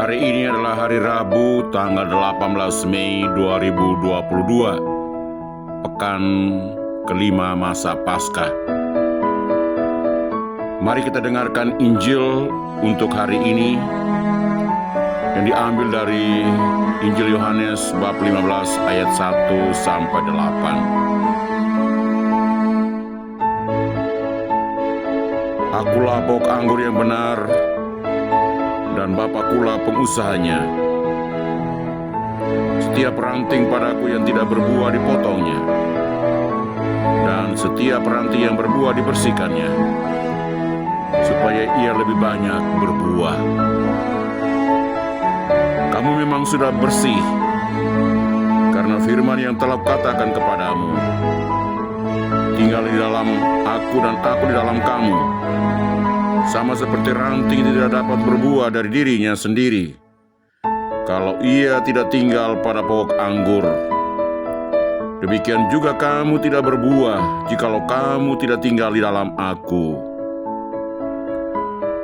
Hari ini adalah hari Rabu, tanggal 18 Mei 2022, pekan kelima masa Paskah. Mari kita dengarkan Injil untuk hari ini yang diambil dari Injil Yohanes bab 15 ayat 1 sampai 8. Akulah pokok anggur yang benar, dan Bapakulah pengusahanya. Setiap ranting padaku yang tidak berbuah dipotongnya, dan setiap ranting yang berbuah dibersihkannya, supaya ia lebih banyak berbuah. Kamu memang sudah bersih, karena firman yang telah kukatakan kepadamu. Tinggal di dalam aku dan aku di dalam kamu. Sama seperti ranting tidak dapat berbuah dari dirinya sendiri kalau ia tidak tinggal pada pokok anggur. Demikian juga kamu tidak berbuah jikalau kamu tidak tinggal di dalam aku.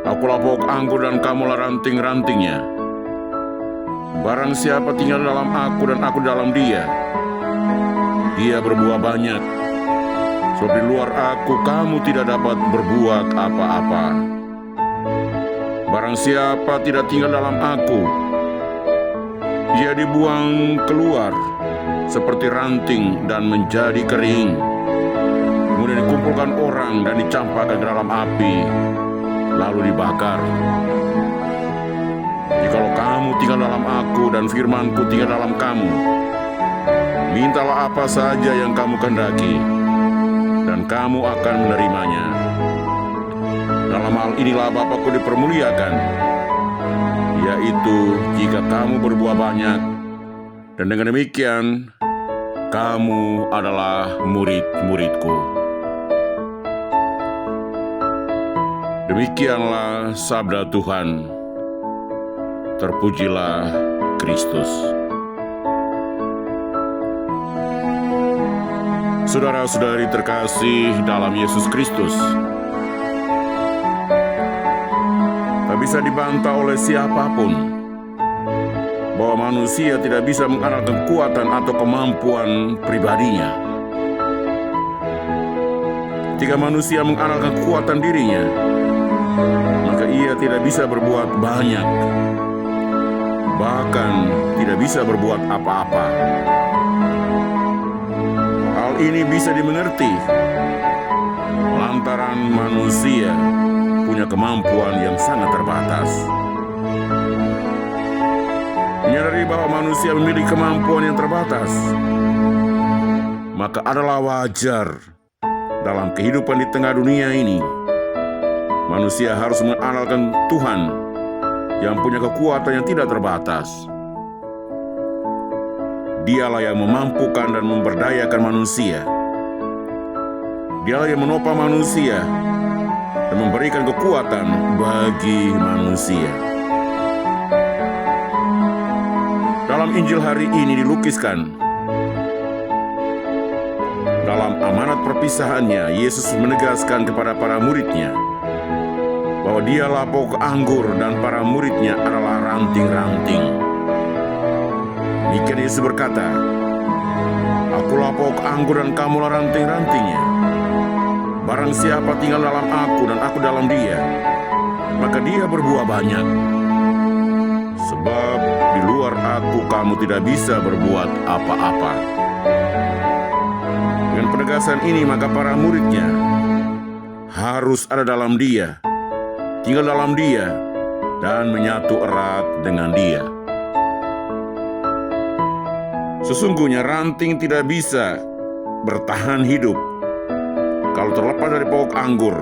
Akulah pokok anggur dan kamulah ranting-rantingnya. Barang siapa tinggal dalam aku dan aku dalam dia, dia berbuah banyak. Sebab di luar aku kamu tidak dapat berbuat apa-apa. Barang siapa tidak tinggal dalam aku, ia dibuang keluar seperti ranting dan menjadi kering. Kemudian dikumpulkan orang dan dicampakkan ke dalam api, lalu dibakar. Jikalau kamu tinggal dalam aku dan firmanku tinggal dalam kamu, mintalah apa saja yang kamu kehendaki, dan kamu akan menerimanya. Dalam hal inilah Bapakku dipermuliakan, yaitu jika kamu berbuah banyak, dan dengan demikian kamu adalah murid-muridku. Demikianlah sabda Tuhan. Terpujilah Kristus. Saudara-saudari terkasih dalam Yesus Kristus, tak bisa dibantah oleh siapapun bahwa manusia tidak bisa mengandalkan kekuatan atau kemampuan pribadinya. Ketika manusia mengandalkan kekuatan dirinya, maka ia tidak bisa berbuat banyak, bahkan tidak bisa berbuat apa-apa. Hal ini bisa dimengerti lantaran manusia punya kemampuan yang sangat terbatas. Menyadari bahwa manusia memiliki kemampuan yang terbatas, maka adalah wajar dalam kehidupan di tengah dunia ini, manusia harus mengandalkan Tuhan yang punya kekuatan yang tidak terbatas. Dialah yang memampukan dan memberdayakan manusia. Dialah yang menopang manusia dan memberikan kekuatan bagi manusia. Dalam Injil hari ini dilukiskan, dalam amanat perpisahannya, Yesus menegaskan kepada para muridnya bahwa dialah pokok anggur dan para muridnya adalah ranting-ranting. Demikian Yesus berkata, akulah pokok anggur dan kamulah ranting-rantingnya. Barang siapa tinggal dalam aku dan aku dalam dia, maka dia berbuah banyak. Sebab di luar aku kamu tidak bisa berbuat apa-apa. Dengan penegasan ini, maka para muridnya harus ada dalam dia, tinggal dalam dia, dan menyatu erat dengan dia. Sesungguhnya ranting tidak bisa bertahan hidup kalau terlepas dari pokok anggur.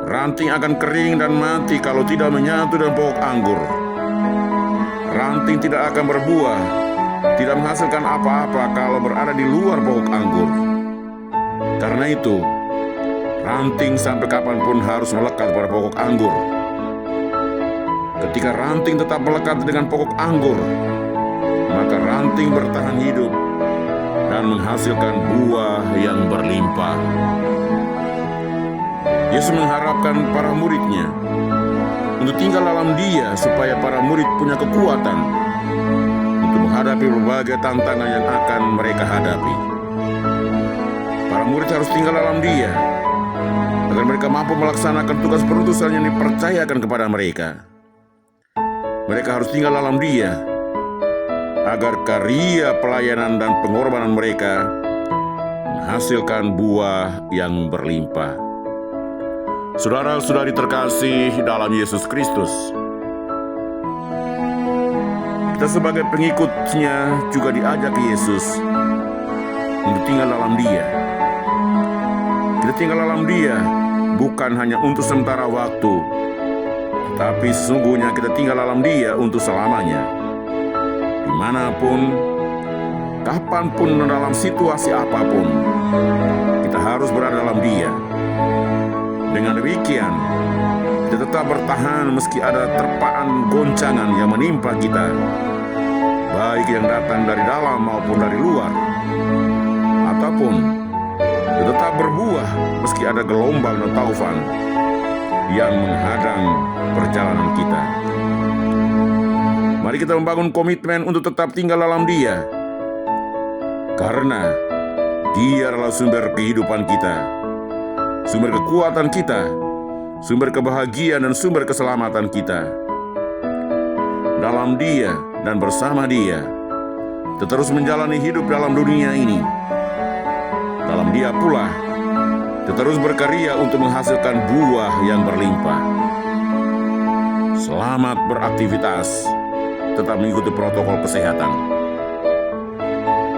Ranting akan kering dan mati kalau tidak menyatu dengan pokok anggur. Ranting tidak akan berbuah, tidak menghasilkan apa-apa kalau berada di luar pokok anggur. Karena itu, ranting sampai kapanpun harus melekat pada pokok anggur. Ketika ranting tetap melekat dengan pokok anggur, maka ranting bertahan hidup dan menghasilkan buah yang berlimpah. Yesus mengharapkan para muridnya untuk tinggal dalam Dia, supaya para murid punya kekuatan untuk menghadapi berbagai tantangan yang akan mereka hadapi. Para murid harus tinggal dalam Dia agar mereka mampu melaksanakan tugas perutusan yang dipercayakan kepada mereka. Mereka harus tinggal dalam Dia agar karya pelayanan dan pengorbanan mereka menghasilkan buah yang berlimpah. Saudara-saudari terkasih dalam Yesus Kristus, kita sebagai pengikutnya juga diajak Yesus untuk tinggal dalam Dia. Kita tinggal dalam Dia bukan hanya untuk sementara waktu, tetapi sesungguhnya kita tinggal dalam Dia untuk selamanya. Dimanapun, kapanpun, dalam situasi apapun, kita harus berada dalam Dia. Dengan demikian, kita tetap bertahan meski ada terpaan goncangan yang menimpa kita, baik yang datang dari dalam maupun dari luar. Ataupun kita tetap berbuah meski ada gelombang dan taufan yang menghadang perjalanan kita. Mari kita membangun komitmen untuk tetap tinggal dalam Dia, karena Dia adalah sumber kehidupan kita, sumber kekuatan kita, sumber kebahagiaan dan sumber keselamatan kita. Dalam Dia dan bersama Dia, kita terus menjalani hidup dalam dunia ini. Dalam Dia pula, kita terus berkarya untuk menghasilkan buah yang berlimpah. Selamat beraktivitas, tetap mengikuti protokol kesehatan.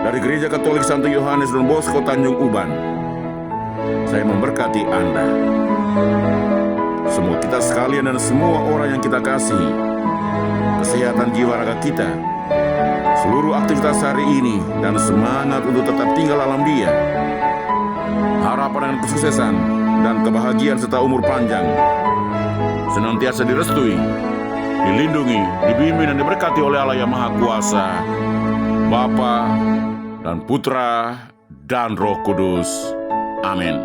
Dari Gereja Katolik Santo Yohanes Don Bosco Tanjung Uban, saya memberkati Anda. Semua kita sekalian dan semua orang yang kita kasihi, kesehatan jiwa raga kita, seluruh aktivitas hari ini, dan semangat untuk tetap tinggal dalam Dia. Harapan dan kesuksesan dan kebahagiaan serta umur panjang senantiasa direstui, dilindungi, dibimbing dan diberkati oleh Allah yang Maha Kuasa, Bapa dan Putra dan Roh Kudus. Amin.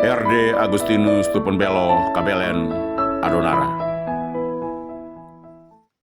RD Agustinus Tupenbelo, Kabelen, Adonara.